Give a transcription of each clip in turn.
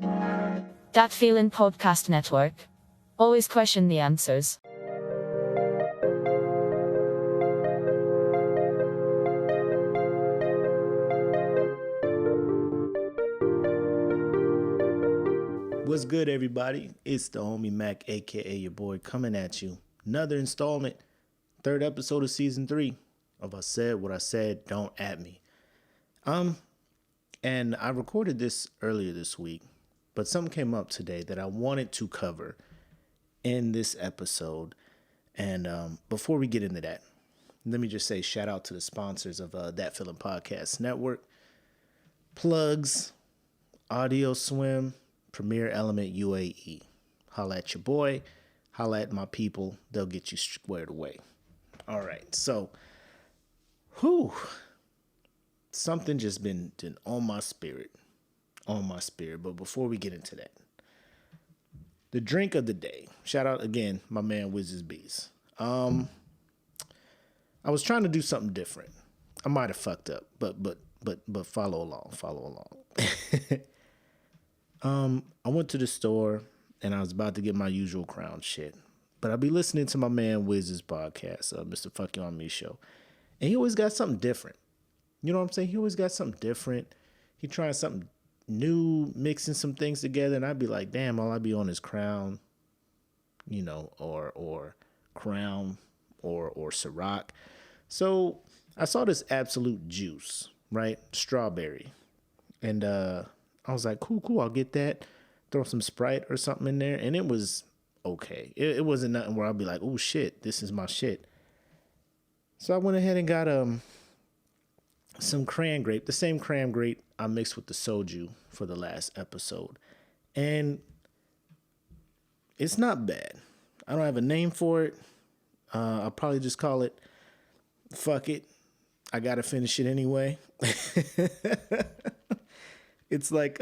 That Feelin' Podcast Network. Always question the answers. What's good, everybody? It's the homie Mac, aka YaBoy, coming at you. Another installment, third episode of season 3 of I Said What I Said, Don't At Me. And I recorded this earlier this week, but something came up today that I wanted to cover in this episode. And before we get into that, let me just say shout out to the sponsors of That Feelin' Podcast Network. Plugs, Audio Swim, Premier Element UAE. Holla at your boy. Holla at my people. They'll get you squared away. All right. So, something just been on my spirit. But before we get into that, the drink of the day. Shout out again, my man Wiz's Bees. I was trying to do something different. I might have fucked up, but follow along. I went to the store and I was about to get my usual Crown shit, but I'll be listening to my man Wiz's podcast, Mr. Fuck You On Me Show, and he always got something different. You know what I'm saying? He always got something different. He trying something new, mixing some things together, and I'd be like, damn, all I'd be on is Crown, or Crown or Ciroc. So I saw this Absolute Juice, right? Strawberry, and I was like, cool, I'll get that. Throw some Sprite or something in there. And it was okay. It wasn't nothing where I'd be like, oh, shit, this is my shit. So I went ahead and got some cran grape, the same cran grape I mixed with the soju for the last episode. And it's not bad. I don't have a name for it. I'll probably just call it, fuck it. I got to finish it anyway. It's like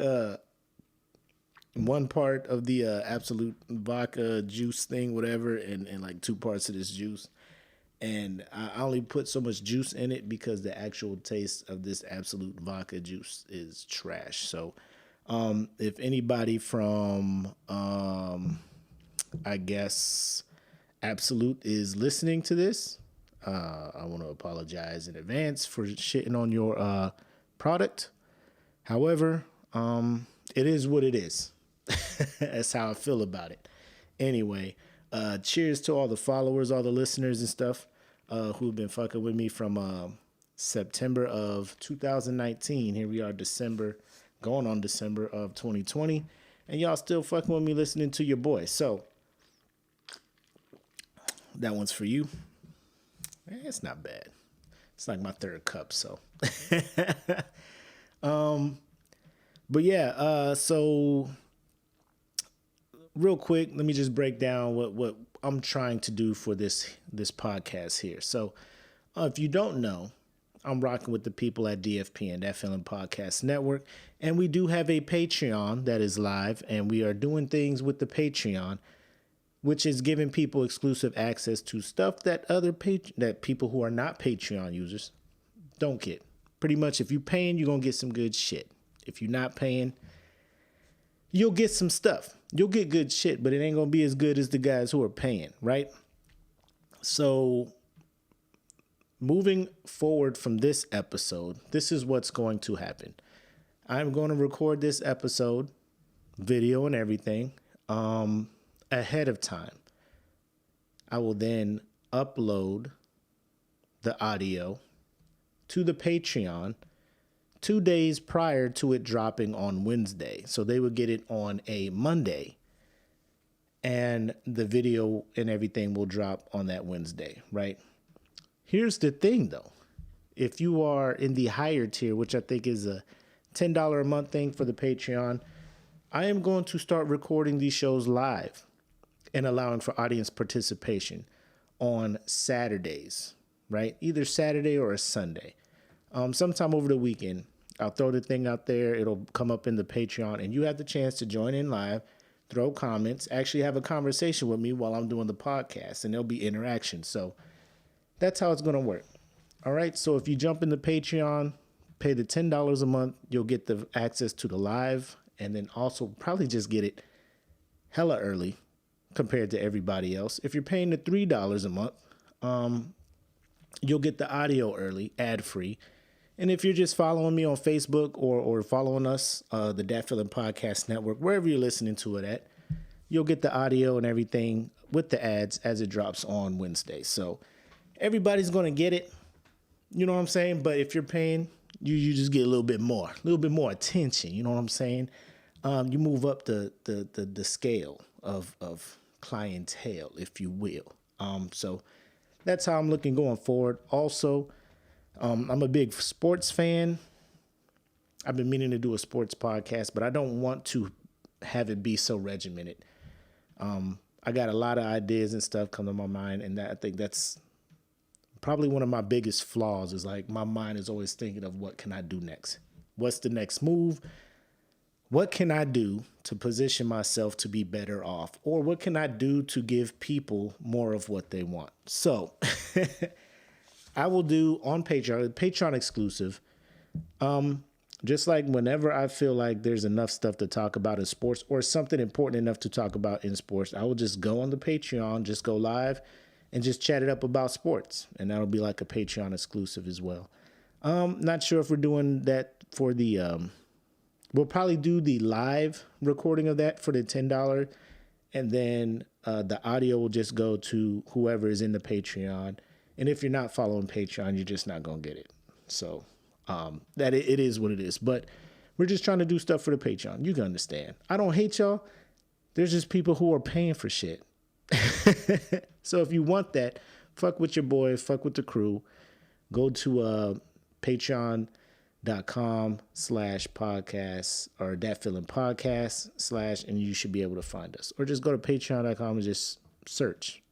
one part of the Absolute vodka juice thing, whatever, and like 2 parts of this juice. And I only put so much juice in it because the actual taste of this Absolute vodka juice is trash. So if anybody from, I guess, Absolute is listening to this, I want to apologize in advance for shitting on your product. However, it is what it is. That's how I feel about it. Anyway, cheers to all the followers, all the listeners and stuff who've been fucking with me from September of 2019. Here we are, going on December of 2020. And y'all still fucking with me listening to your boy. So, that one's for you. It's not bad. It's like my 3rd cup, so... But yeah, so real quick, let me just break down what I'm trying to do for this podcast here. So if you don't know, I'm rocking with the people at DFPN, That Feelin' Podcast Network, and we do have a Patreon that is live, and we are doing things with the Patreon, which is giving people exclusive access to stuff that that people who are not Patreon users don't get. Pretty much, if you're paying, you're going to get some good shit. If you're not paying, you'll get some stuff. You'll get good shit, but it ain't going to be as good as the guys who are paying, right? So, moving forward from this episode, this is what's going to happen. I'm going to record this episode, video and everything, ahead of time. I will then upload the audio to the Patreon 2 days prior to it dropping on Wednesday. So they would get it on a Monday, and the video and everything will drop on that Wednesday, right? Here's the thing, though. If you are in the higher tier, which I think is a $10 a month thing for the Patreon, I am going to start recording these shows live and allowing for audience participation on Saturdays, right? Either Saturday or a Sunday. Sometime over the weekend, I'll throw the thing out there. It'll come up in the Patreon, and you have the chance to join in live, throw comments, actually have a conversation with me while I'm doing the podcast, and there'll be interaction. So that's how it's going to work. All right. So if you jump in the Patreon, pay the $10 a month, you'll get the access to the live and then also probably just get it hella early compared to everybody else. If you're paying the $3 a month, you'll get the audio early, ad-free. And if you're just following me on Facebook or following us, the Dat Feeling Podcast Network, wherever you're listening to it at, you'll get the audio and everything with the ads as it drops on Wednesday. So everybody's going to get it. You know what I'm saying? But if you're paying, you just get a little bit more attention. You know what I'm saying? You move up the scale of clientele, if you will. So that's how I'm looking going forward. Also, I'm a big sports fan. I've been meaning to do a sports podcast, but I don't want to have it be so regimented. I got a lot of ideas and stuff come to my mind, and I think that's probably one of my biggest flaws is like my mind is always thinking of what can I do next? What's the next move? What can I do to position myself to be better off? Or what can I do to give people more of what they want? So I will do on Patreon exclusive. Just like whenever I feel like there's enough stuff to talk about in sports or something important enough to talk about in sports, I will just go on the Patreon, just go live and just chat it up about sports. And that'll be like a Patreon exclusive as well. Not sure if we're doing that for the, we'll probably do the live recording of that for the $10. And then the audio will just go to whoever is in the Patreon. And if you're not following Patreon, you're just not going to get it. So that it is what it is. But we're just trying to do stuff for the Patreon. You can understand. I don't hate y'all. There's just people who are paying for shit. So if you want that, fuck with your boy, fuck with the crew. Go to patreon.com/podcast or Dat Feeling Podcast / and you should be able to find us. Or just go to patreon.com and just search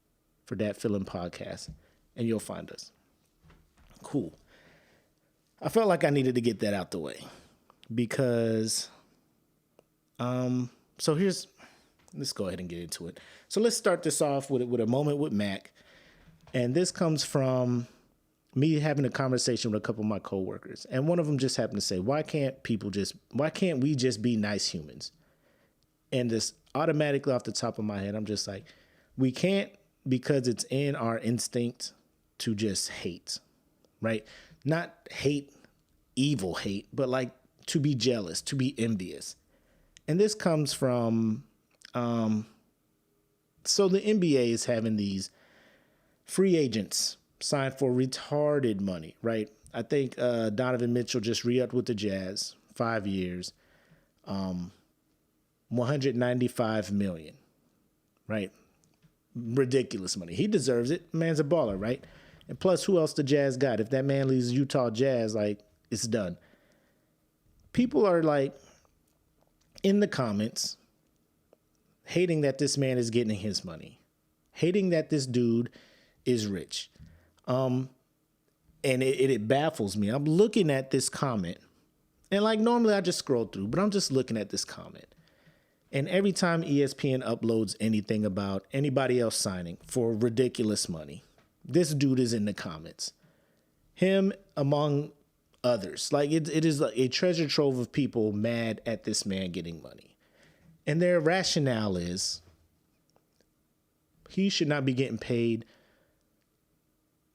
for Dat Feeling Podcast and you'll find us. Cool. I felt like I needed to get that out the way because, so let's go ahead and get into it. So let's start this off with a moment with Mac. And this comes from me having a conversation with a couple of my coworkers. And one of them just happened to say, why can't we just be nice humans? And just automatically off the top of my head, I'm just like, we can't because it's in our instinct to just hate, right? Not hate, evil hate, but like to be jealous, to be envious. And this comes from, so the NBA is having these free agents signed for retarded money, right? I think Donovan Mitchell just re-upped with the Jazz, 5 years, $195 million, right? Ridiculous money. He deserves it. Man's a baller, right? And plus, who else the Jazz got? If that man leaves Utah Jazz, like, it's done. People are, like, in the comments, hating that this man is getting his money. Hating that this dude is rich. And it baffles me. I'm looking at this comment. And, like, normally I just scroll through, but I'm just looking at this comment. And every time ESPN uploads anything about anybody else signing for ridiculous money, this dude is in the comments. Him among others. Like it is like a treasure trove of people mad at this man getting money. And their rationale is he should not be getting paid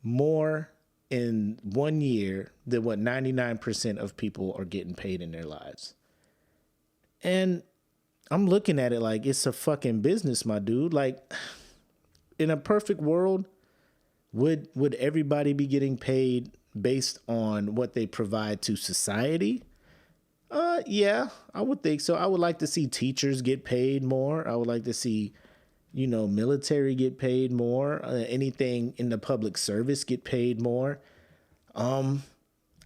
more in 1 year than what 99% of people are getting paid in their lives. And I'm looking at it like it's a fucking business, my dude. Like in a perfect world, would everybody be getting paid based on what they provide to society? Yeah, I would think so. I would like to see teachers get paid more. I would like to see, military get paid more. Anything in the public service get paid more. I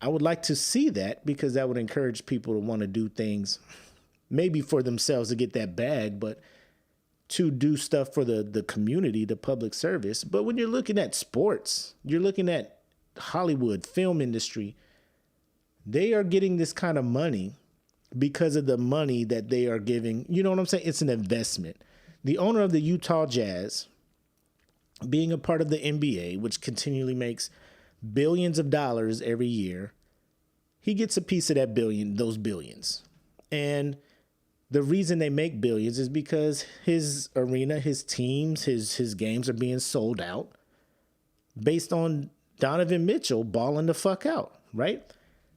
would like to see that because that would encourage people to want to do things maybe for themselves to get that bag, but to do stuff for the community, the public service. But when you're looking at sports, you're looking at Hollywood, film industry, they are getting this kind of money because of the money that they are giving. You know what I'm saying? It's an investment. The owner of the Utah Jazz, being a part of the NBA, which continually makes billions of dollars every year, he gets a piece of those billions. And The reason they make billions is because his arena, his teams, his games are being sold out based on Donovan Mitchell balling the fuck out, right?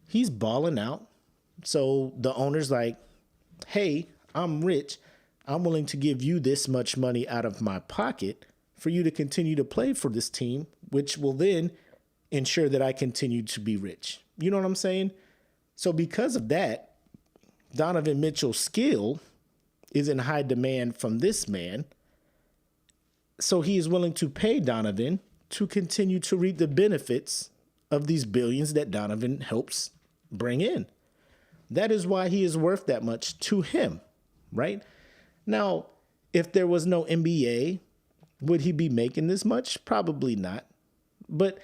He's balling out. So the owner's like, hey, I'm rich. I'm willing to give you this much money out of my pocket for you to continue to play for this team, which will then ensure that I continue to be rich. You know what I'm saying? So because of that, Donovan Mitchell's skill is in high demand from this man. So he is willing to pay Donovan to continue to reap the benefits of these billions that Donovan helps bring in. That is why he is worth that much to him, right? Now, if there was no NBA, would he be making this much? Probably not. But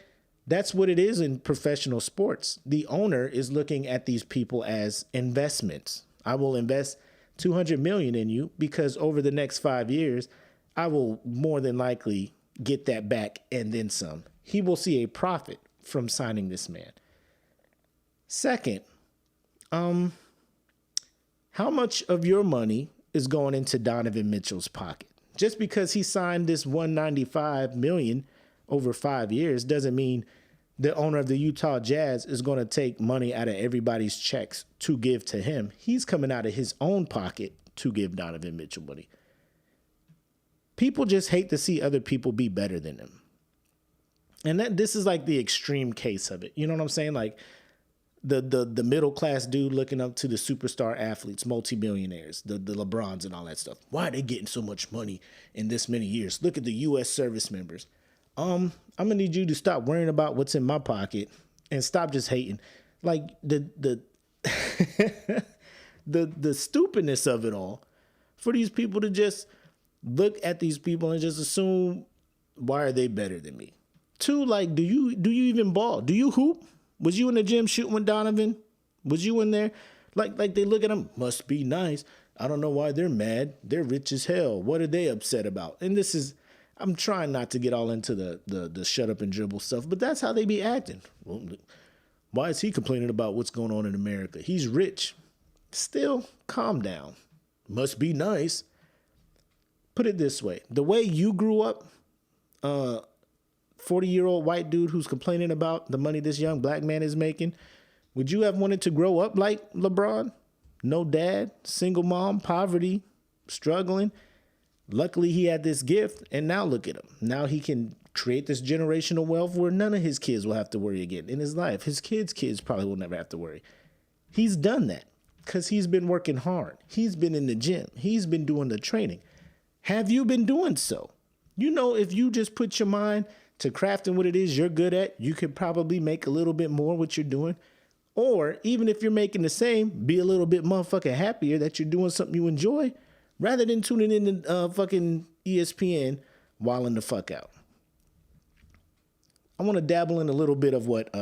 that's what it is in professional sports. The owner is looking at these people as investments. I will invest $200 million in you because over the next 5 years, I will more than likely get that back and then some. He will see a profit from signing this man. Second, how much of your money is going into Donovan Mitchell's pocket? Just because he signed this $195 million over 5 years doesn't mean the owner of the Utah Jazz is going to take money out of everybody's checks to give to him. He's coming out of his own pocket to give Donovan Mitchell money. People just hate to see other people be better than them. And this is like the extreme case of it. You know what I'm saying? Like the middle class dude looking up to the superstar athletes, multimillionaires, the LeBrons and all that stuff. Why are they getting so much money in this many years? Look at the U.S. service members. I'm gonna need you to stop worrying about what's in my pocket and stop just hating. Like the stupidness of it all for these people to just look at these people and just assume, why are they better than me? Two, like, do you even ball? Do you hoop? Was you in the gym shooting with Donovan? Was you in there? Like they look at him, must be nice. I don't know why they're mad. They're rich as hell. What are they upset about? And this is, I'm trying not to get all into the shut up and dribble stuff, but that's how they be acting. Well, why is he complaining about what's going on in America? He's rich. Still, calm down. Must be nice. Put it this way. The way you grew up, 40-year-old white dude who's complaining about the money this young black man is making, would you have wanted to grow up like LeBron? No dad, single mom, poverty, struggling. Luckily, he had this gift, and now look at him. Now he can create this generational wealth where none of his kids will have to worry again in his life. His kids probably will never have to worry. He's done that because he's been working hard. He's been in the gym. He's been doing the training. Have you been doing so? You know, if you just put your mind to crafting what it is you're good at, you could probably make a little bit more what you're doing. Or even if you're making the same, be a little bit motherfucking happier that you're doing something you enjoy rather than tuning in to fucking ESPN wilding the fuck out. I want to dabble in a little bit of what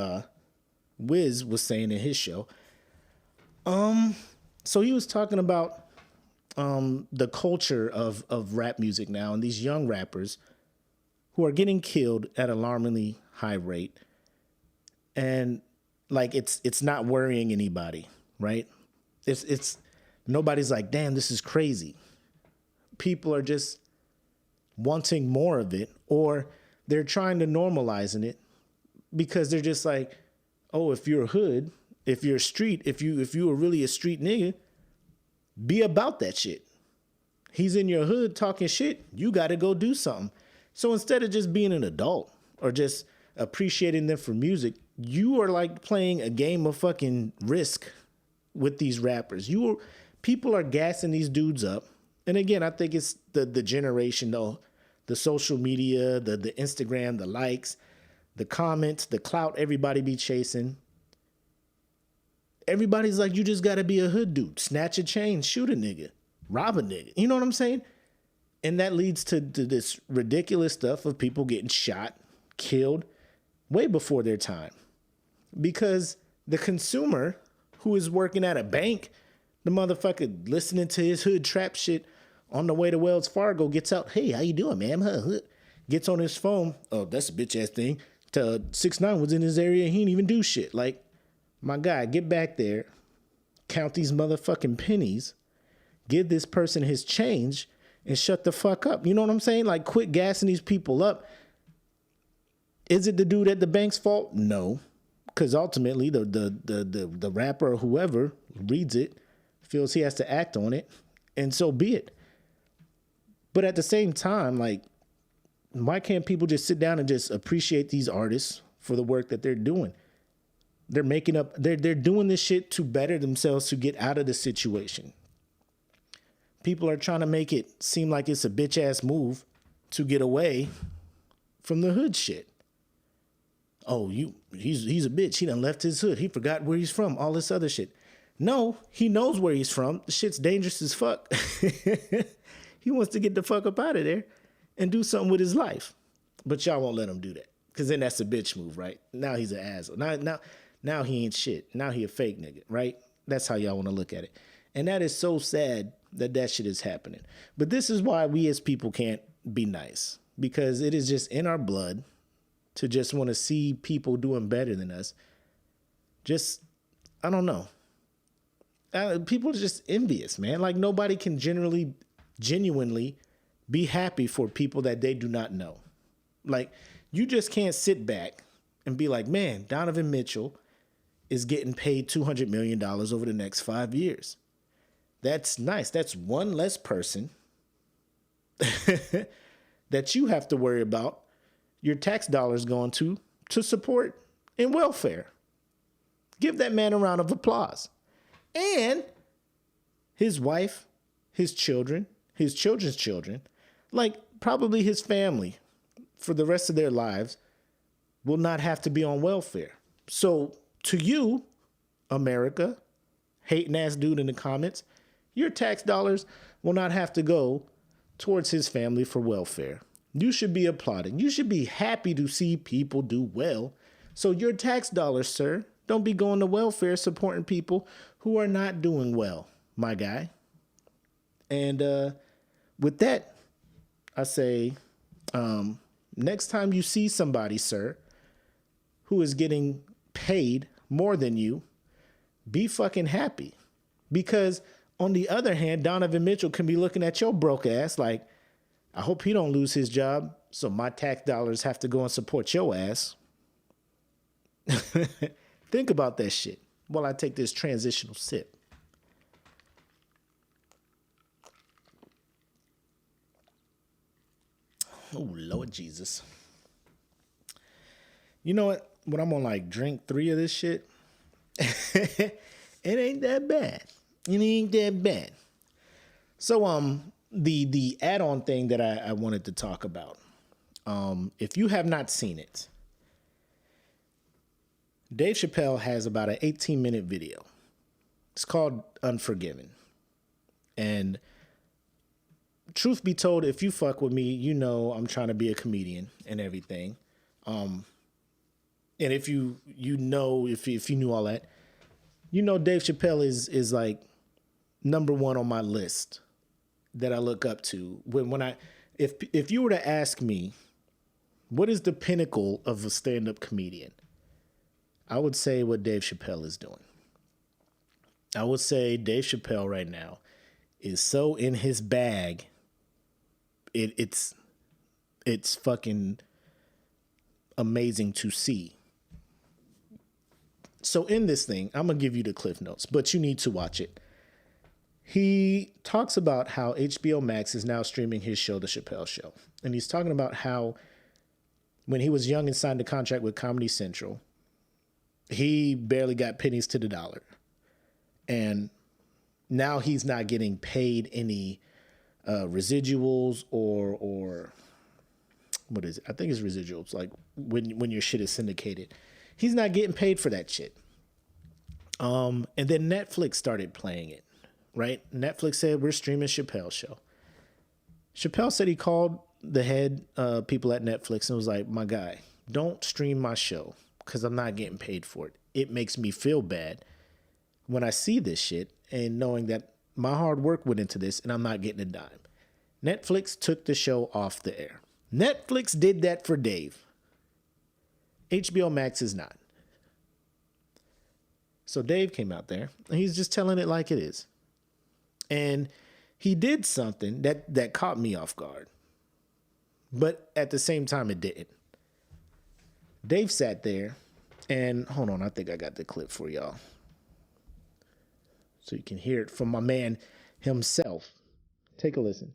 Wiz was saying in his show. So he was talking about the culture of rap music now and these young rappers who are getting killed at an alarmingly high rate. And like it's not worrying anybody, right? It's nobody's like, damn, this is crazy. People are just wanting more of it, or they're trying to normalize it because they're just like, oh, if you're a hood, if you're a street, if you were really a street nigga, be about that shit. He's in your hood talking shit, you got to go do something. So instead of just being an adult or just appreciating them for music, you are like playing a game of fucking Risk with these rappers. People are gassing these dudes up. And again, I think it's the generation though, the social media, the Instagram, the likes, the comments, the clout everybody be chasing. Everybody's like, you just got to be a hood dude. Snatch a chain, shoot a nigga, rob a nigga. You know what I'm saying? And that leads to this ridiculous stuff of people getting shot, killed way before their time. Because the consumer who is working at a bank, the motherfucker listening to his hood trap shit on the way to Wells Fargo gets out, hey, how you doing, man? Gets on his phone, oh, that's a bitch ass thing. 6ix9ine was in his area and he didn't even do shit. Like, my guy, get back there, count these motherfucking pennies, Give this person his change and shut the fuck up. You know what I'm saying? Like, quit gassing these people up. Is it the dude at the bank's fault? No. Because ultimately the rapper or whoever reads it feels he has to act on it, and so be it. But at the same time, like, why can't people just sit down and just appreciate these artists for the work that they're doing? They're they're doing this shit to better themselves, to get out of the situation. People are trying to make it seem like it's a bitch ass move to get away from the hood shit. Oh, he's a bitch. He done left his hood. He forgot where he's from. All this other shit. No, he knows where he's from. The shit's dangerous as fuck. He wants to get the fuck up out of there and do something with his life. But y'all won't let him do that. Because then that's a bitch move, right? Now he's an asshole. Now he ain't shit. Now he a fake nigga, right? That's how y'all want to look at it. And that is so sad that shit is happening. But this is why we as people can't be nice. Because it is just in our blood to just want to see people doing better than us. Just, I don't know. People are just envious, man. Like, nobody can genuinely be happy for people that they do not know. Like, you just can't sit back and be like, man, Donovan Mitchell is getting paid $200 million over the next 5 years. That's nice. That's one less person that you have to worry about your tax dollars going to support in welfare. Give that man a round of applause. And his wife, his children, his children's children, like probably his family for the rest of their lives will not have to be on welfare. So to you, America, hating ass dude in the comments, your tax dollars will not have to go towards his family for welfare. You should be applauding. You should be happy to see people do well. So your tax dollars, sir, don't be going to welfare supporting people who are not doing well, my guy. And with that, I say, next time you see somebody, sir, who is getting paid more than you, be fucking happy. Because on the other hand, Donovan Mitchell can be looking at your broke ass like, I hope he don't lose his job, so my tax dollars have to go and support your ass. Think about that shit while I take this transitional sip. Oh, Lord Jesus. You know what? When I'm on like drink 3 of this shit, it ain't that bad. It ain't that bad. So, the add-on thing that I wanted to talk about. If you have not seen it, Dave Chappelle has about an 18-minute video. It's called Unforgiven. And truth be told, if you fuck with me, you know I'm trying to be a comedian and everything. And if you know, if you knew all that, you know Dave Chappelle is like number 1 on my list that I look up to. If you were to ask me, what is the pinnacle of a stand-up comedian? I would say what Dave Chappelle is doing. I would say Dave Chappelle right now is so in his bag. It's fucking amazing to see. So in this thing, I'm going to give you the cliff notes, but you need to watch it. He talks about how HBO Max is now streaming his show, The Chappelle Show. And he's talking about how when he was young and signed a contract with Comedy Central, he barely got pennies to the dollar. And now he's not getting paid any residuals or what is it? I think it's residuals, like when your shit is syndicated. He's not getting paid for that shit. And then Netflix started playing it, right? Netflix said, we're streaming Chappelle's show. Chappelle said he called the head people at Netflix and was like, my guy, don't stream my show because I'm not getting paid for it. It makes me feel bad when I see this shit and knowing that my hard work went into this and I'm not getting a dime. Netflix took the show off the air. Netflix did that for Dave. HBO Max is not. So Dave came out there and he's just telling it like it is. And he did something that caught me off guard. But at the same time, it didn't. Dave sat there, and hold on, I think I got the clip for y'all. So you can hear it from my man himself. Take a listen.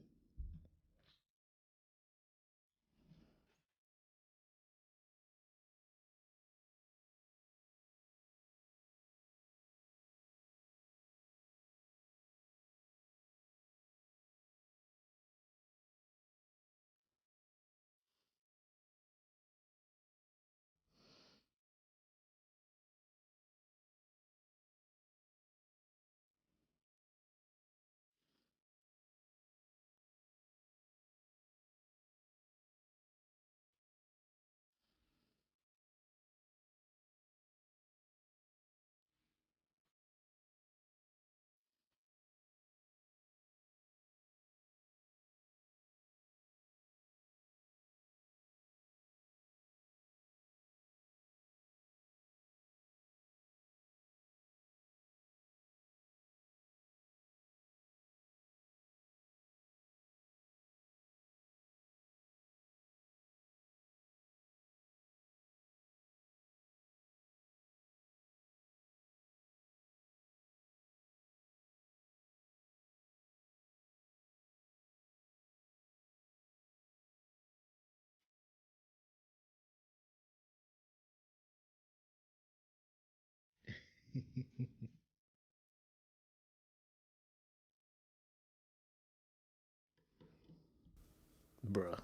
Bruh.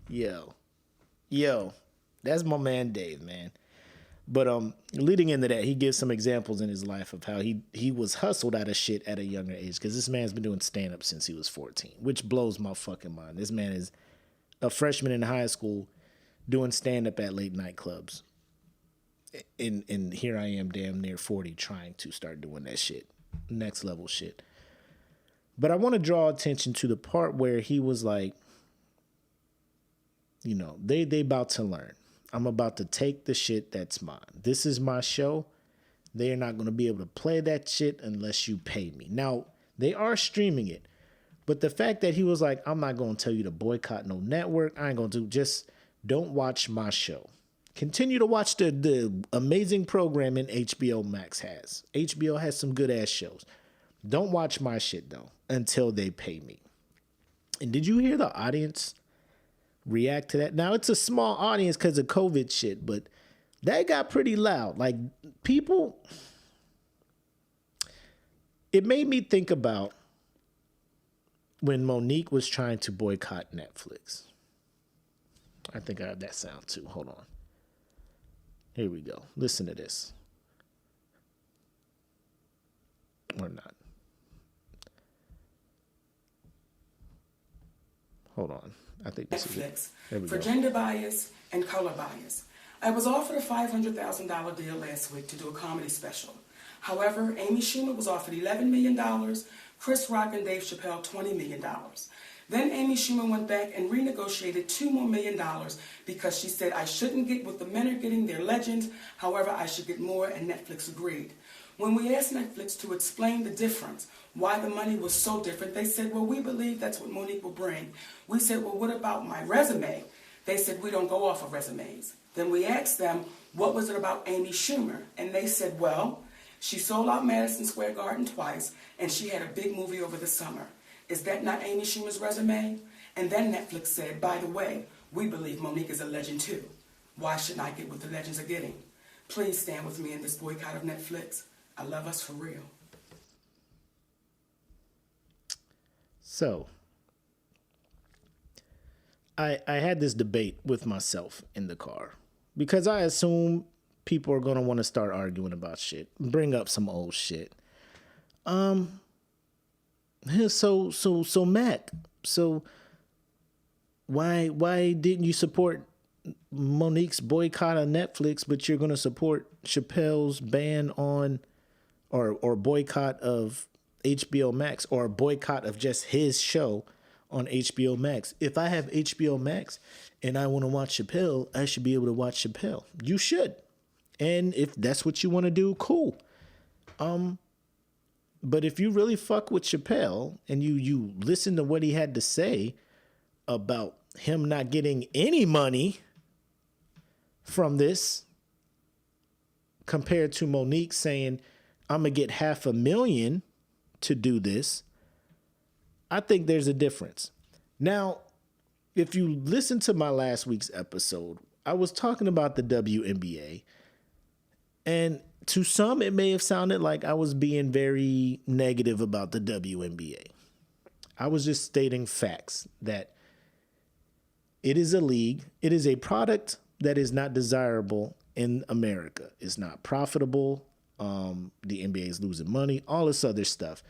Yo. Yo. That's my man Dave, man. But leading into that, he gives some examples in his life of how he was hustled out of shit at a younger age, because this man's been doing stand-up since he was 14, which blows my fucking mind. This man is a freshman in high school doing stand-up at late night clubs. And here I am damn near 40 trying to start doing that shit. Next level shit. But I want to draw attention to the part where he was like, you know, they about to learn. I'm about to take the shit that's mine. This is my show. They are not going to be able to play that shit unless you pay me. Now, they are streaming it. But the fact that he was like, I'm not going to tell you to boycott no network. I ain't going to just don't watch my show. Continue to watch the amazing programming HBO Max has. HBO has some good ass shows. Don't watch my shit though until they pay me. And did you hear the audience react to that? Now it's a small audience because of COVID shit, but that got pretty loud. Like people, it made me think about when Monique was trying to boycott Netflix. I think I have that sound too. Hold on. Here we go. Listen to this. Or not. Hold on. I think this Netflix is for gender bias and color bias. I was offered a $500,000 deal last week to do a comedy special. However, Amy Schumer was offered $11 million, Chris Rock and Dave Chappelle $20 million. Then Amy Schumer went back and renegotiated $2 more million because she said I shouldn't get what the men are getting, they're legends, however I should get more, and Netflix agreed. When we asked Netflix to explain the difference, why the money was so different, they said, well, we believe that's what Monique will bring. We said, well, what about my resume? They said, we don't go off of resumes. Then we asked them, what was it about Amy Schumer? And they said, well, she sold out Madison Square Garden twice, and she had a big movie over the summer. Is that not Amy Schumer's resume? And then Netflix said, by the way, we believe Monique is a legend too. Why shouldn't I get what the legends are getting? Please stand with me in this boycott of Netflix. I love us for real. So, I had this debate with myself in the car because I assume people are gonna want to start arguing about shit, bring up some old shit. So Mac, so why didn't you support Monique's boycott on Netflix, but you're gonna support Chappelle's ban on or boycott of HBO Max, or a boycott of just his show on HBO Max? If I have HBO Max and I want to watch Chappelle, I should be able to watch Chappelle. You should. And if that's what you want to do, cool. But if you really fuck with Chappelle and you listen to what he had to say about him not getting any money from this compared to Monique saying, I'm going to get $500,000 to do this, I think there's a difference. Now, if you listen to my last week's episode, I was talking about the WNBA, and to some, it may have sounded like I was being very negative about the WNBA. I was just stating facts that it is a league. It is a product that is not desirable in America. It's not profitable. The NBA is losing money, all this other stuff.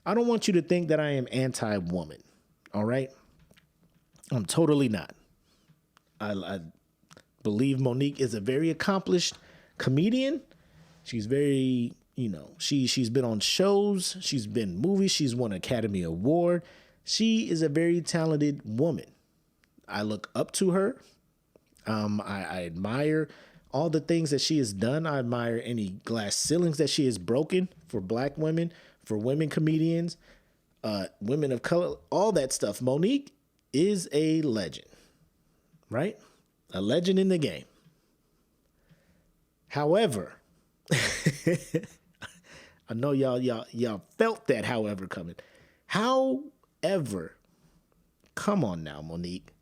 I don't want you to think that I am anti-woman, all right? I'm totally not. I believe Monique is a very accomplished comedian. She's very, she's been on shows. She's been in movies. She's won an Academy Award. She is a very talented woman. I look up to her. I admire all the things that she has done. I admire any glass ceilings that she has broken for black women, for women comedians, women of color, all that stuff. Monique is a legend, right? A legend in the game. However, I know y'all felt that however coming. However, come on now, Monique.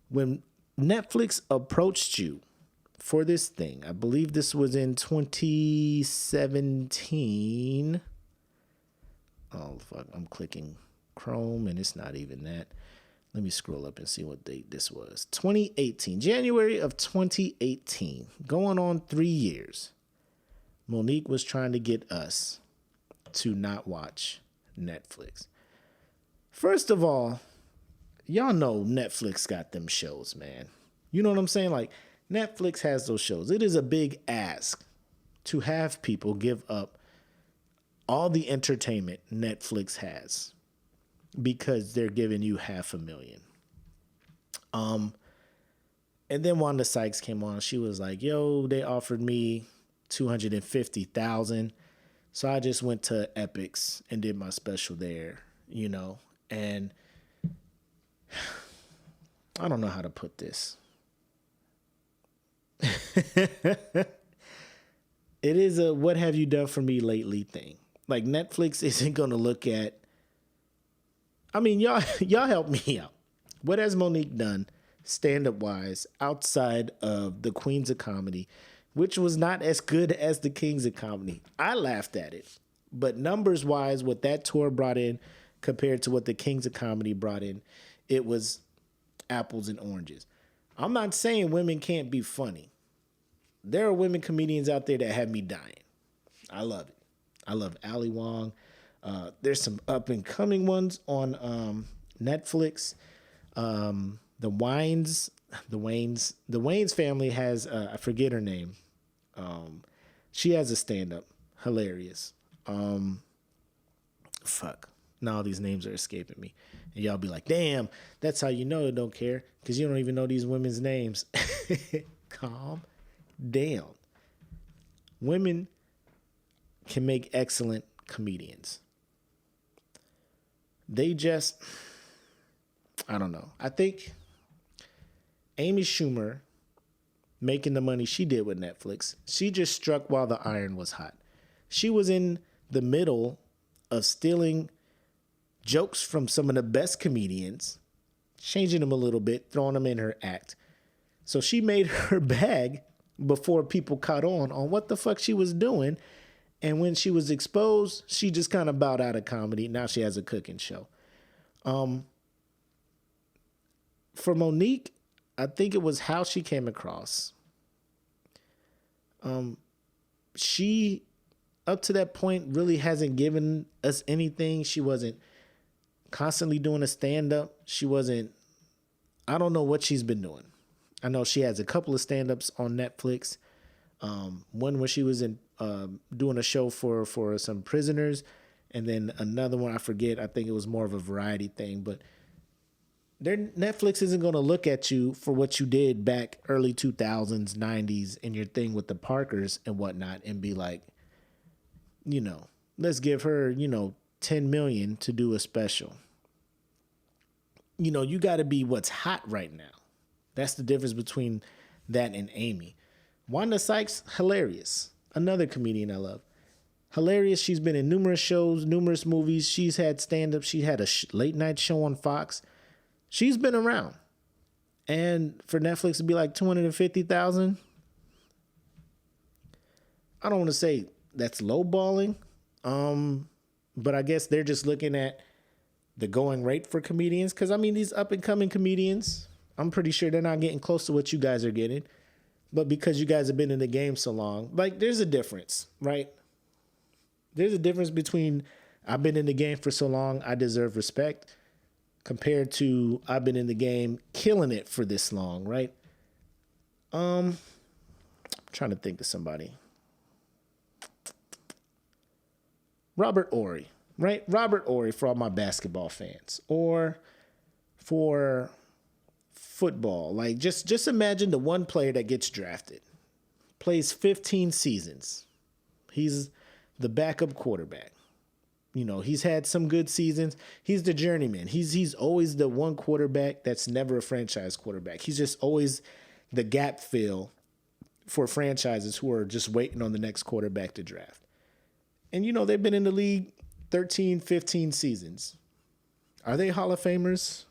When Netflix approached you for this thing, I believe this was in 2017. Oh, fuck. I'm clicking Chrome and it's not even that. Let me scroll up and see what date this was. 2018, January of 2018. Going on 3 years. Monique was trying to get us to not watch Netflix. First of all, y'all know Netflix got them shows, man. You know what I'm saying? Like, Netflix has those shows. It is a big ask to have people give up all the entertainment Netflix has because they're giving you $500,000. And then Wanda Sykes came on. She was like, yo, they offered me $250,000. So I just went to Epix and did my special there, and I don't know how to put this. It is a what have you done for me lately thing. Like, Netflix isn't going to look at, y'all help me out. What has Monique done stand-up wise outside of the Queens of Comedy, which was not as good as the Kings of Comedy? I laughed at it. But numbers wise, what that tour brought in compared to what the Kings of Comedy brought in, it was apples and oranges. I'm not saying women can't be funny. There are women comedians out there that have me dying. I love it. I love Ali Wong. There's some up and coming ones on Netflix. The Waynes family has I forget her name. She has a stand-up, hilarious. Fuck. Now all these names are escaping me, and y'all be like, "Damn, that's how you know I don't care, because you don't even know these women's names." Calm down. Women can make excellent comedians. They just, I don't know. I think Amy Schumer making the money she did with Netflix, she just struck while the iron was hot. She was in the middle of stealing jokes from some of the best comedians, changing them a little bit, throwing them in her act. So she made her bag before people caught on what the fuck she was doing. And when she was exposed, she just kind of bowed out of comedy. Now she has a cooking show. For Monique, I think it was how she came across. She, up to that point, really hasn't given us anything. She wasn't constantly doing a stand-up. She wasn't, I don't know what she's been doing. I know she has a couple of stand-ups on Netflix. One where she was in doing a show for some prisoners, and then another one, I forget, I think it was more of a variety thing. But Netflix isn't going to look at you for what you did back early 2000s, 90s, and your thing with the Parkers and whatnot, and be like, let's give her, 10 million to do a special. You got to be what's hot right now. That's the difference between that and Amy. Wanda Sykes, hilarious. Another comedian I love. Hilarious. She's been in numerous shows, numerous movies. She's had stand-up. She had a late night show on Fox. She's been around. And for Netflix to be like 250,000, I don't want to say that's lowballing, but I guess they're just looking at the going rate for comedians. Because, these up-and-coming comedians, I'm pretty sure they're not getting close to what you guys are getting. But because you guys have been in the game so long, there's a difference, right? There's a difference between I've been in the game for so long, I deserve respect, compared to I've been in the game killing it for this long, right? I'm trying to think of somebody. Robert Horry, right? Robert Horry for all my basketball fans. Or for football. Just imagine the one player that gets drafted, plays 15 seasons. He's the backup quarterback. He's had some good seasons. He's the journeyman. He's always the one quarterback that's never a franchise quarterback. He's just always the gap fill for franchises who are just waiting on the next quarterback to draft. And, they've been in the league 13, 15 seasons. Are they Hall of Famers?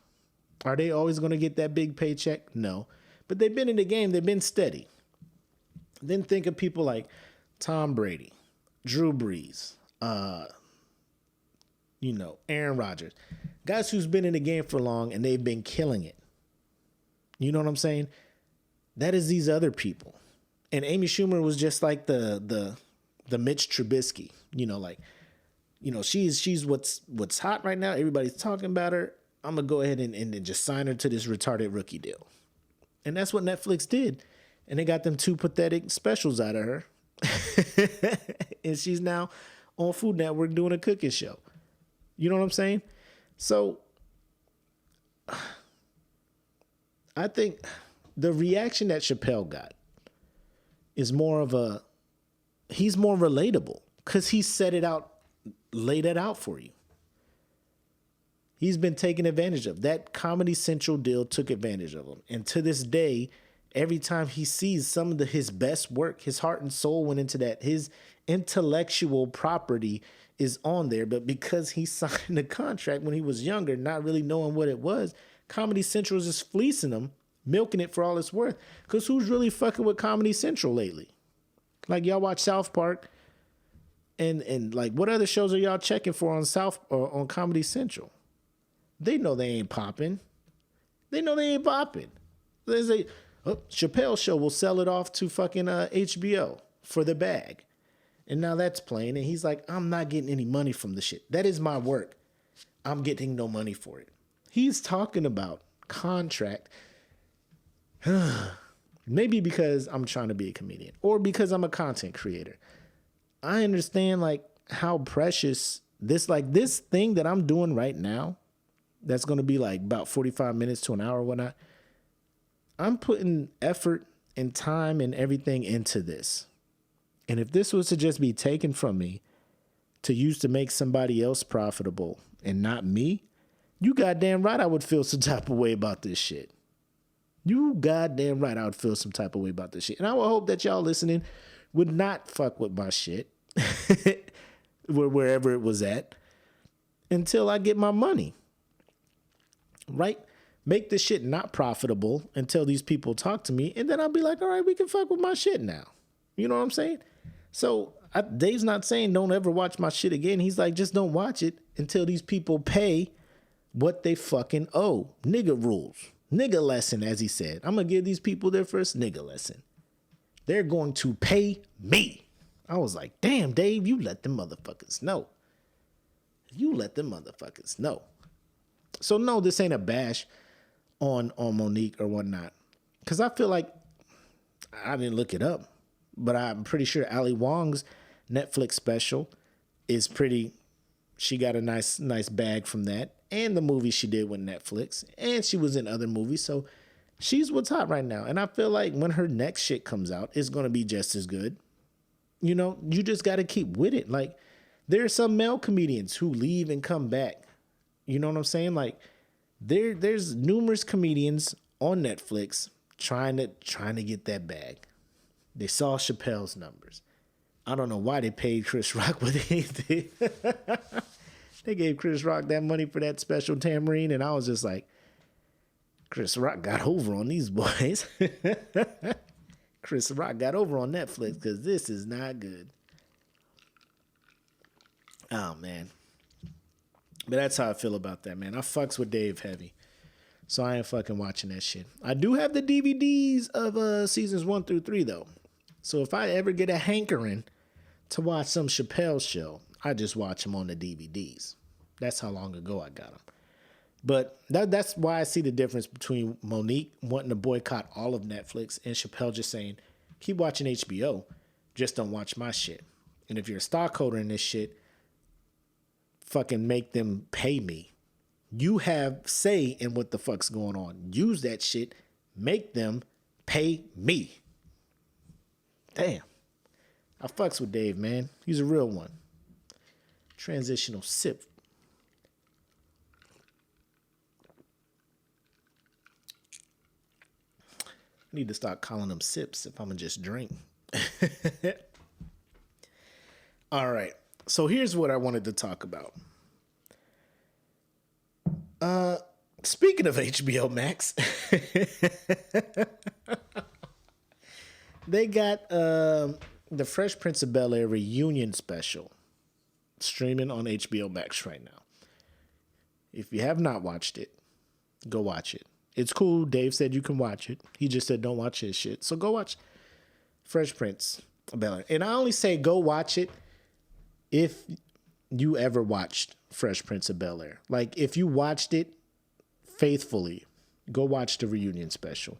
Are they always going to get that big paycheck? No. But they've been in the game. They've been steady. Then think of people like Tom Brady, Drew Brees, Aaron Rodgers. Guys who's been in the game for long and they've been killing it. You know what I'm saying? That is these other people. And Amy Schumer was just like the Mitch Trubisky. She's what's hot right now. Everybody's talking about her. I'm going to go ahead and just sign her to this retarded rookie deal. And that's what Netflix did. And they got them 2 pathetic specials out of her. And she's now on Food Network doing a cooking show. You know what I'm saying? So I think the reaction that Chappelle got is he's more relatable because he laid it out for you. He's been taken advantage of. That Comedy Central deal took advantage of him. And to this day, every time he sees some of his best work, his heart and soul went into that. His intellectual property is on there. But because he signed the contract when he was younger, not really knowing what it was, Comedy Central is just fleecing him, milking it for all it's worth. Because who's really fucking with Comedy Central lately? Y'all watch South Park. And what other shows are y'all checking for on Comedy Central? They know they ain't popping. They say, Chappelle show will sell it off to fucking HBO for the bag. And now that's playing. And he's like, I'm not getting any money from the shit. That is my work. I'm getting no money for it. He's talking about contract. Maybe because I'm trying to be a comedian or because I'm a content creator. I understand how precious this thing that I'm doing right now, that's going to be about 45 minutes to an hour or whatnot. I'm putting effort and time and everything into this. And if this was to just be taken from me to use to make somebody else profitable and not me, you goddamn right I would feel some type of way about this shit. You goddamn right I would feel some type of way about this shit. And I would hope that y'all listening would not fuck with my shit wherever it was at until I get my money. Right? Make this shit not profitable until these people talk to me. And then I'll be like, all right, we can fuck with my shit now. You know what I'm saying? So Dave's not saying don't ever watch my shit again. He's like, just don't watch it until these people pay what they fucking owe. Nigga rules. Nigga lesson, as he said. I'm going to give these people their first nigga lesson. They're going to pay me. I was like, damn, Dave, you let them motherfuckers know. You let them motherfuckers know. So no, this ain't a bash on Monique or whatnot. Because I feel like, I didn't look it up, but I'm pretty sure Ali Wong's Netflix special is pretty, she got a nice bag from that. And the movie she did with Netflix. And she was in other movies. So she's what's hot right now. And I feel like when her next shit comes out, it's going to be just as good. You know, you just got to keep with it. There are some male comedians who leave and come back. You know what I'm saying? Like there's numerous comedians on Netflix trying to get that bag. They saw Chappelle's numbers. I don't know why they paid Chris Rock what they did. They gave Chris Rock that money for that special tambourine, and I was just like, Chris Rock got over on these boys. Chris Rock got over on Netflix because this is not good. Oh, man. But that's how I feel about that, man. I fucks with Dave heavy. So I ain't fucking watching that shit. I do have the DVDs of seasons 1 through 3, though. So if I ever get a hankering to watch some Chappelle show, I just watch them on the DVDs. That's how long ago I got them. But that's why I see the difference between Monique wanting to boycott all of Netflix and Chappelle just saying, keep watching HBO, just don't watch my shit. And if you're a stockholder in this shit, fucking make them pay me. You have say in what the fuck's going on. Use that shit. Make them pay me. Damn. I fucks with Dave, man. He's a real one. Transitional sip. I need to start calling them sips if I'm going to just drink. All right. So here's what I wanted to talk about. Speaking of HBO Max, they got the Fresh Prince of Bel-Air reunion special streaming on HBO Max right now. If you have not watched it, go watch it. It's cool. Dave said you can watch it. He just said don't watch his shit. So go watch Fresh Prince of Bel-Air. And I only say go watch it if you ever watched Fresh Prince of Bel-Air. Like, if you watched it faithfully, go watch the reunion special.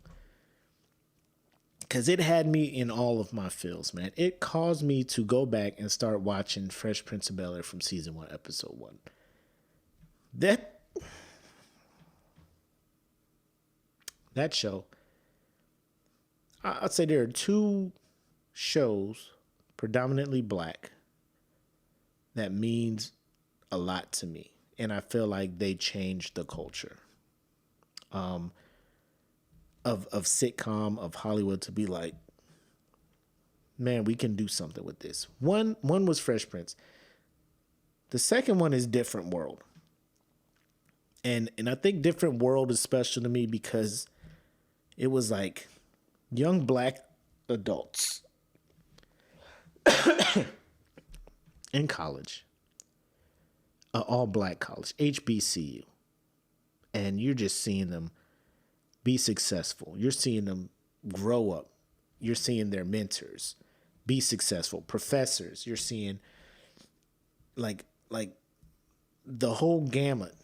Because it had me in all of my feels, man. It caused me to go back and start watching Fresh Prince of Bel-Air from season 1, episode 1. That show, I'd say there are 2 shows, predominantly black, that means a lot to me. And I feel like they changed the culture of sitcom, of Hollywood, to be like, man, we can do something with this. One was Fresh Prince. The second one is Different World. And I think Different World is special to me because it was like young black adults in college, all black college, HBCU. And you're just seeing them be successful. You're seeing them grow up. You're seeing their mentors be successful. Professors, you're seeing like the whole gamut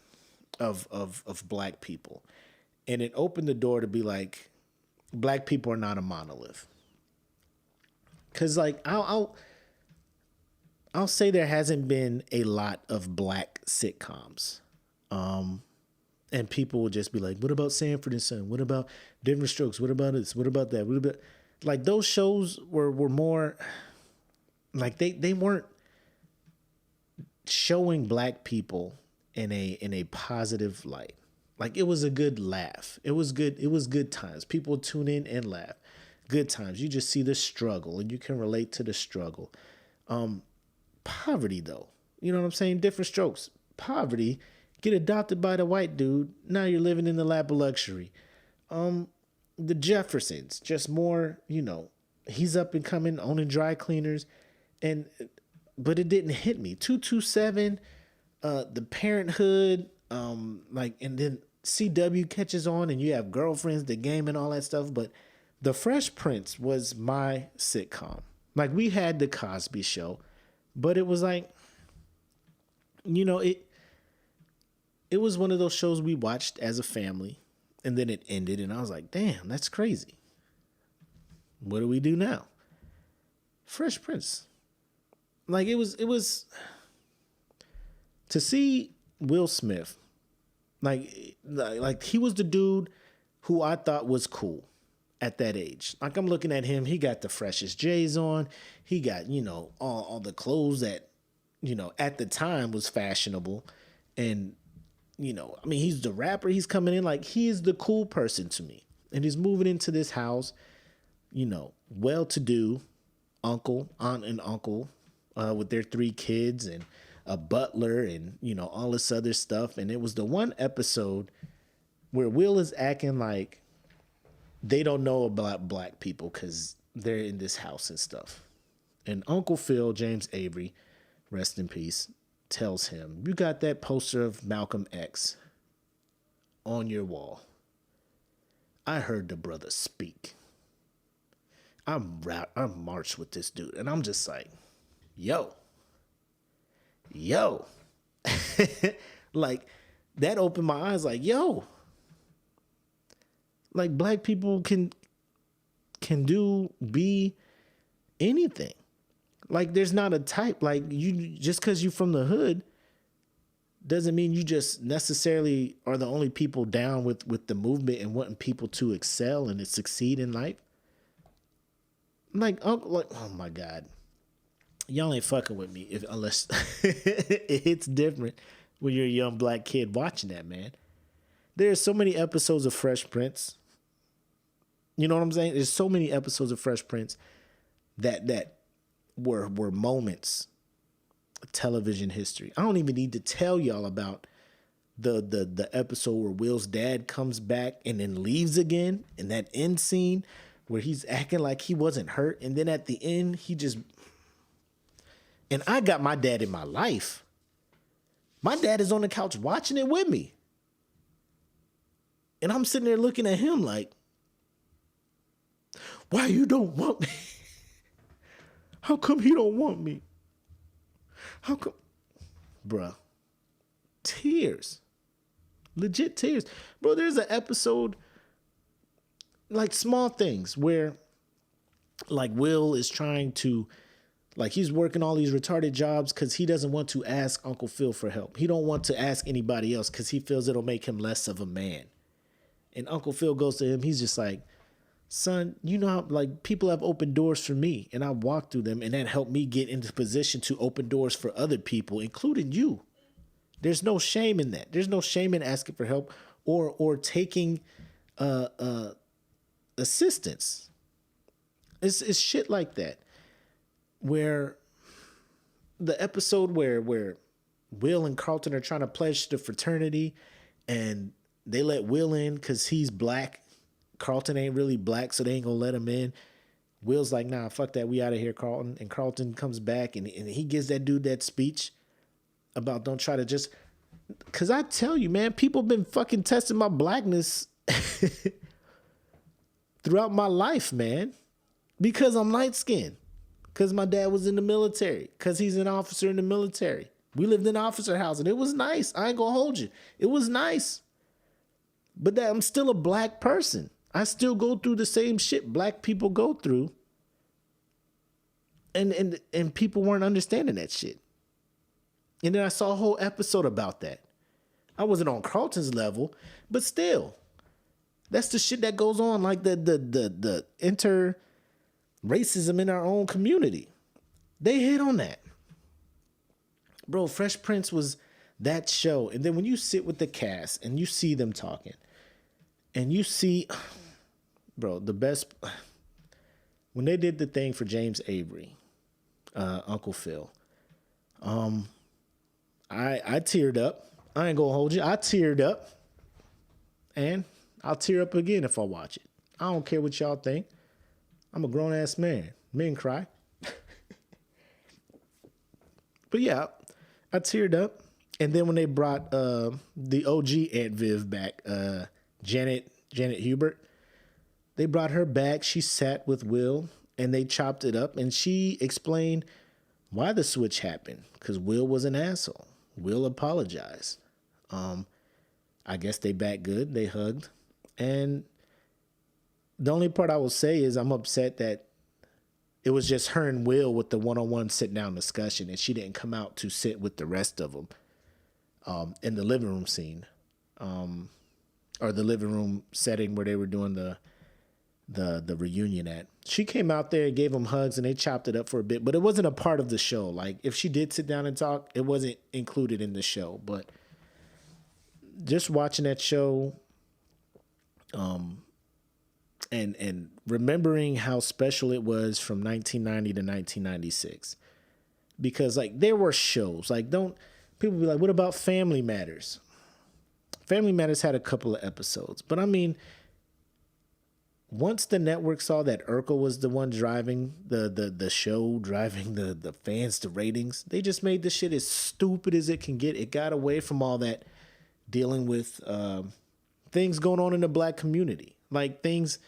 of black people. And it opened the door to be like, black people are not a monolith. Cause like I'll say there hasn't been a lot of black sitcoms. And people will just be like, what about Sanford and Son? What about Different Strokes? What about this? What about that? What about, like, those shows were more like they weren't showing black people in a positive light. Like, it was a good laugh. It was good times. People tune in and laugh. Good times. You just see the struggle and you can relate to the struggle. Poverty, though. You know what I'm saying? Different Strokes. Poverty. Get adopted by the white dude. Now you're living in the lap of luxury. The Jeffersons. Just more, he's up and coming, owning dry cleaners. But it didn't hit me. 227, the Parenthood, and then CW catches on and you have Girlfriends, The Game, and all that stuff. But The Fresh Prince was my sitcom. Like, we had The Cosby Show, but it was like, it was one of those shows we watched as a family, and then it ended, and I was like, damn, that's crazy. What do we do now? Fresh Prince. Like, it was to see Will Smith, like he was the dude who I thought was cool at that age. Like, I'm looking at him, he got the freshest J's on, he got, all the clothes that at the time was fashionable. And, I mean, he's the rapper. He's coming in like he is the cool person to me. And he's moving into this house, well-to-do aunt and uncle with their 3 kids and a butler and, all this other stuff. And it was the one episode where Will is acting like they don't know about black people because they're in this house and stuff. And Uncle Phil, James Avery, rest in peace, tells him, you got that poster of Malcolm X on your wall. I heard the brother speak. I'm marched with this dude. And I'm just like, yo. Like, that opened my eyes like, yo. Like, black people can be anything. Like, there's not a type. Like, you just because you're from the hood doesn't mean you just necessarily are the only people down with the movement and wanting people to excel and to succeed in life. Like, oh my God. Y'all ain't fucking with me unless it hits different when you're a young black kid watching that, man. There's so many episodes of Fresh Prince. You know what I'm saying? There's so many episodes of Fresh Prince that were moments of television history. I don't even need to tell y'all about the episode where Will's dad comes back and then leaves again, and that end scene where he's acting like he wasn't hurt, and then at the end he just... And I got my dad in my life. My dad is on the couch watching it with me. And I'm sitting there looking at him like, why you don't want me? How come he don't want me? How come? Bruh. Tears. Legit tears. Bro, there's an episode, like small things, where like Will is trying to, like he's working all these retarded jobs because he doesn't want to ask Uncle Phil for help. He don't want to ask anybody else because he feels it'll make him less of a man. And Uncle Phil goes to him. He's just like, son, you know how like people have opened doors for me and I walked through them and that helped me get into position to open doors for other people, including you. There's no shame in that. There's no shame in asking for help or taking assistance. It's shit like that. Where the episode where Will and Carlton are trying to pledge to fraternity and they let Will in because he's black. Carlton ain't really black, so they ain't gonna let him in. Will's like, nah, fuck that, we out of here, Carlton. And Carlton comes back and he gives that dude that speech about don't try to just... Because I tell you, man, people been fucking testing my blackness throughout my life, man. Because I'm light-skinned. Because my dad was in the military. Because he's an officer in the military. We lived in an officer house, and it was nice. I ain't gonna hold you. It was nice. But that I'm still a black person. I still go through the same shit black people go through. And people weren't understanding that shit. And then I saw a whole episode about that. I wasn't on Carlton's level, but still. That's the shit that goes on, like the inter-racism in our own community. They hit on that. Bro, Fresh Prince was that show. And then when you sit with the cast and you see them talking, and you see, bro, the best, when they did the thing for James Avery, Uncle Phil, I teared up. I ain't gonna hold you. I teared up. And I'll tear up again if I watch it. I don't care what y'all think. I'm a grown-ass man. Men cry. But yeah, I teared up. And then when they brought the OG Aunt Viv back, Janet Hubert, they brought her back. She sat with Will, and they chopped it up. And she explained why the switch happened. Because Will was an asshole. Will apologized. I guess they back good. They hugged. And the only part I will say is I'm upset that it was just her and Will with the one-on-one sit-down discussion, and she didn't come out to sit with the rest of them in the living room scene, or the living room setting where they were doing the the reunion at. She came out there and gave them hugs and they chopped it up for a bit, but it wasn't a part of the show. Like if she did sit down and talk, it wasn't included in the show. But just watching that show, and remembering how special it was from 1990 to 1996, because like there were shows like people be like, what about Family Matters? Family Matters had a couple of episodes, but I mean, once the network saw that Urkel was the one driving the show, driving the fans to ratings, they just made the shit as stupid as it can get. It got away from all that dealing with things going on in the black community, like things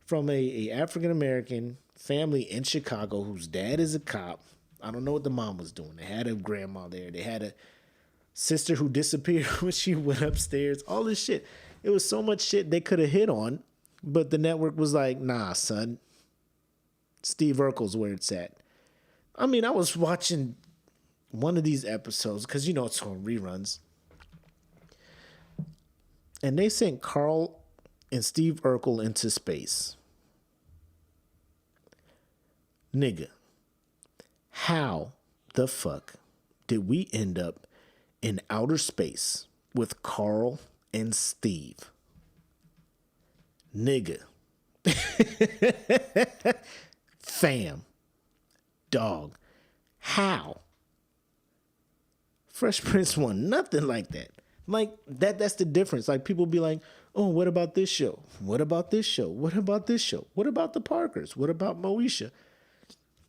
from a African American family in Chicago whose dad is a cop. I don't know what the mom was doing. They had a grandma there. They had a sister who disappeared when she went upstairs. All this shit. It was so much shit they could have hit on, but the network was like, nah, son. Steve Urkel's where it's at. I mean, I was watching one of these episodes because, you know, it's on reruns. And they sent Carl and Steve Urkel into space. Nigga, how the fuck did we end up in outer space with Carl and Steve? Nigga. Fam. Dog. How? Fresh Prince won nothing like that. Like that's the difference. Like people be like, oh, what about this show? What about this show? What about this show? What about the Parkers? What about Moesha?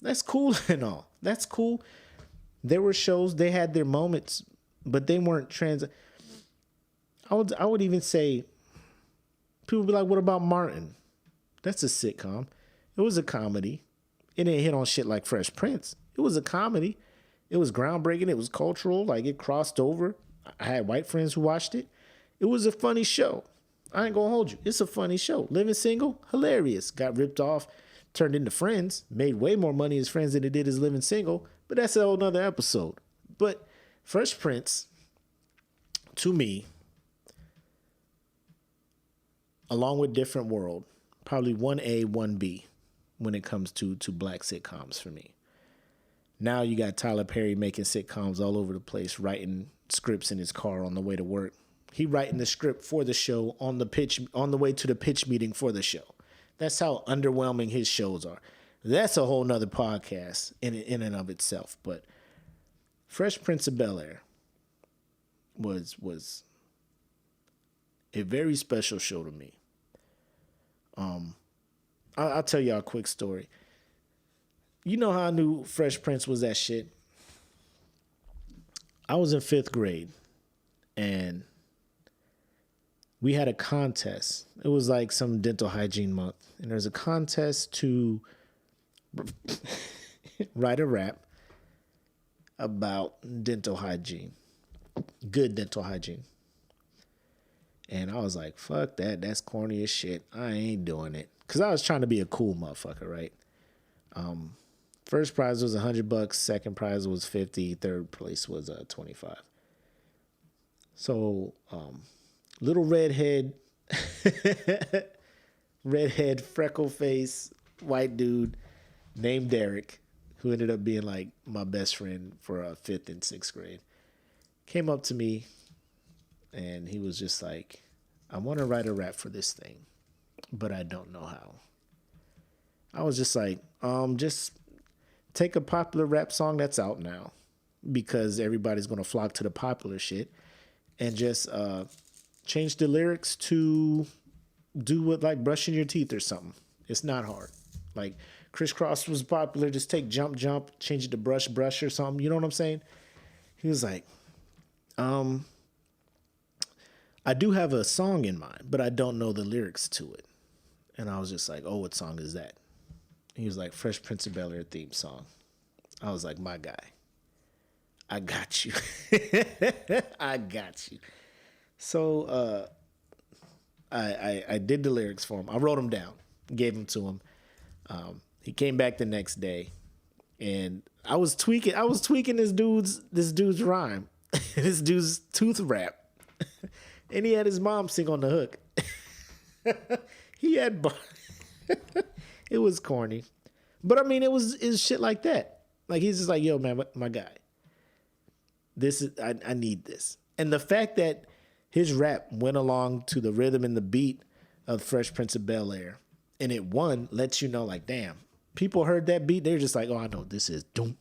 That's cool and all. That's cool. There were shows, they had their moments, but they weren't I would even say, people be like, what about Martin? That's a sitcom. It was a comedy. It didn't hit on shit like Fresh Prince. It was a comedy. It was groundbreaking. It was cultural. Like it crossed over. I had white friends who watched it. It was a funny show. I ain't gonna hold you. It's a funny show. Living Single, hilarious. Got ripped off, turned into Friends, made way more money as Friends than it did as Living Single, but that's a whole nother episode. But Fresh Prince, to me, along with Different World, probably 1A, 1B when it comes to black sitcoms for me. Now you got Tyler Perry making sitcoms all over the place, writing scripts in his car on the way to work. He writing the script for the show on the way to the pitch meeting for the show. That's how underwhelming his shows are. That's a whole nother podcast in and of itself. But Fresh Prince of Bel-Air was a very special show to me. I'll tell y'all a quick story. You know how I knew Fresh Prince was that shit? I was in 5th grade, and we had a contest. It was like some dental hygiene month, and there was a contest to write a rap about dental hygiene, good dental hygiene. And I was like, fuck that. That's corny as shit. I ain't doing it. Because I was trying to be a cool motherfucker, right? First prize was $100. Second prize was $50. Third place was $25. So, little redhead, freckle face, white dude named Derek, who ended up being like my best friend for 5th and 6th grade, came up to me and he was just like, I want to write a rap for this thing, but I don't know how. I was just like, just take a popular rap song that's out now, because everybody's going to flock to the popular shit, and just change the lyrics to do what, like brushing your teeth or something. It's not hard. Like Crisscross was popular. Just take jump, change it to brush or something. You know what I'm saying? He was like, I do have a song in mind, but I don't know the lyrics to it. And I was just like, oh, what song is that? He was like, Fresh Prince of Bel-Air theme song. I was like, my guy, I got you. I got you. So I did the lyrics for him. I wrote them down, gave them to him. He came back the next day, and I was tweaking this dude's rhyme, this dude's tooth rap. And he had his mom sing on the hook. He had It was corny. But I mean, it's shit like that. Like, he's just like, yo, man, my guy, I need this. And the fact that his rap went along to the rhythm and the beat of Fresh Prince of Bel-Air and it won lets you know, like, damn, people heard that beat. They're just like, oh, I know this is doom,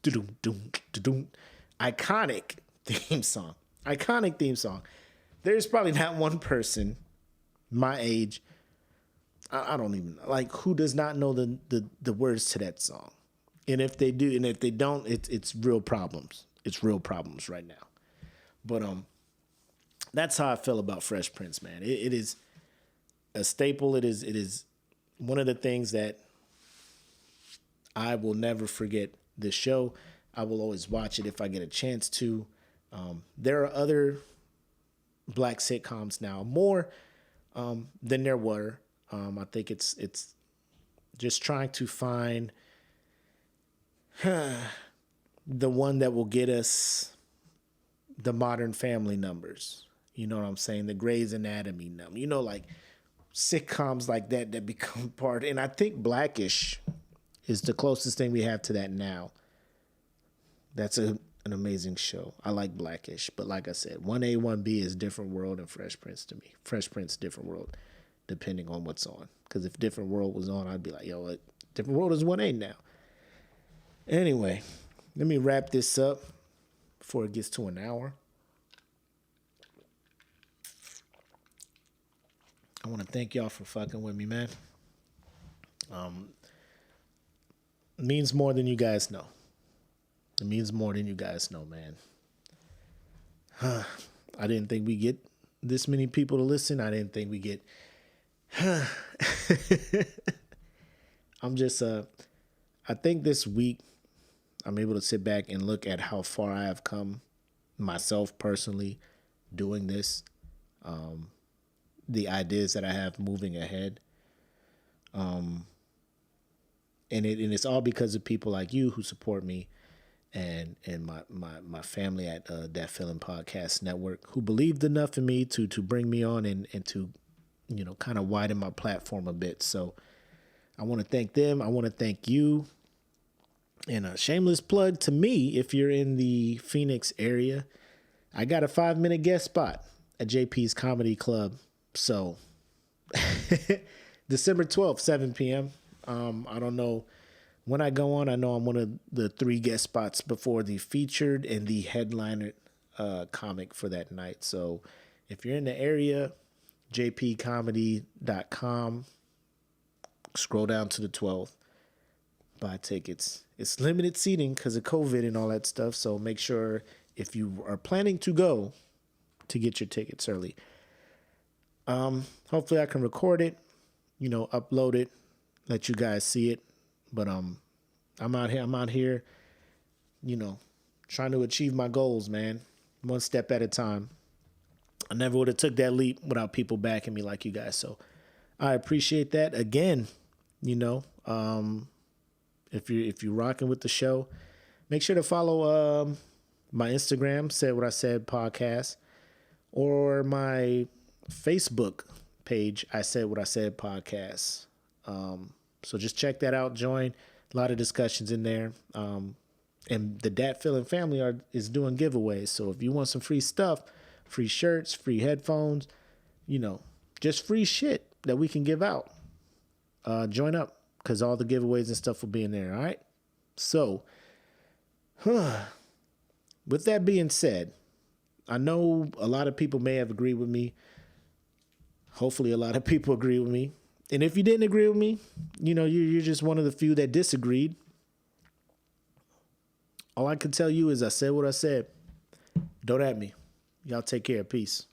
doom, doom, doom. Iconic theme song. Iconic theme song. There's probably not one person my age, I don't even, like, who does not know the words to that song. And if they do, and if they don't, it's real problems. It's real problems right now. But that's how I feel about Fresh Prince, man. It is a staple. It is one of the things that I will never forget this show. I will always watch it if I get a chance to. There are other black sitcoms now, more than there were. I think it's just trying to find the one that will get us the Modern Family numbers. You know what I'm saying? The Grey's Anatomy number. You know, like sitcoms like that become part. And I think Blackish is the closest thing we have to that now. That's an amazing show. I like Blackish. But like I said, 1A, 1B is Different World and Fresh Prince to me. Fresh Prince, Different World, depending on what's on. Because if Different World was on, I'd be like, yo, what? Different World is 1A now. Anyway, let me wrap this up before it gets to an hour. I want to thank y'all for fucking with me, man. It means more than you guys know. It means more than you guys know, man. I didn't think we get this many people to listen. I didn't think we get... I'm just... I think this week I'm able to sit back and look at how far I have come myself personally doing this. The ideas that I have moving ahead. And it's all because of people like you who support me and my family at that Feeling Podcast Network who believed enough in me to bring me on and to, you know, kind of widen my platform a bit. So I want to thank them. I want to thank you. And a shameless plug to me, if you're in the Phoenix area, I got a 5-minute guest spot at JP's Comedy Club. So December 12th, 7 p.m. I don't know when I go on. I know I'm one of the 3 guest spots before the featured and the headliner comic for that night. So if you're in the area, jpcomedy.com, scroll down to the 12th, buy tickets. It's limited seating because of COVID and all that stuff. So make sure if you are planning to go to get your tickets early. Hopefully I can record it, you know, upload it, let you guys see it. But I'm out here, you know, trying to achieve my goals, man. One step at a time. I never would have took that leap without people backing me like you guys. So I appreciate that. Again, you know, if you're rocking with the show, make sure to follow my Instagram, Said What I Said podcast, or my Facebook page, I Said What I Said podcast. So just check that out. Join. A lot of discussions in there. And the Dat Feeling family is doing giveaways. So if you want some free stuff, free shirts, free headphones, you know, just free shit that we can give out, join up because all the giveaways and stuff will be in there. All right. So, with that being said, I know a lot of people may have agreed with me. Hopefully a lot of people agree with me. And if you didn't agree with me, you know, you're just one of the few that disagreed. All I can tell you is I said what I said. Don't at me. Y'all take care. Peace.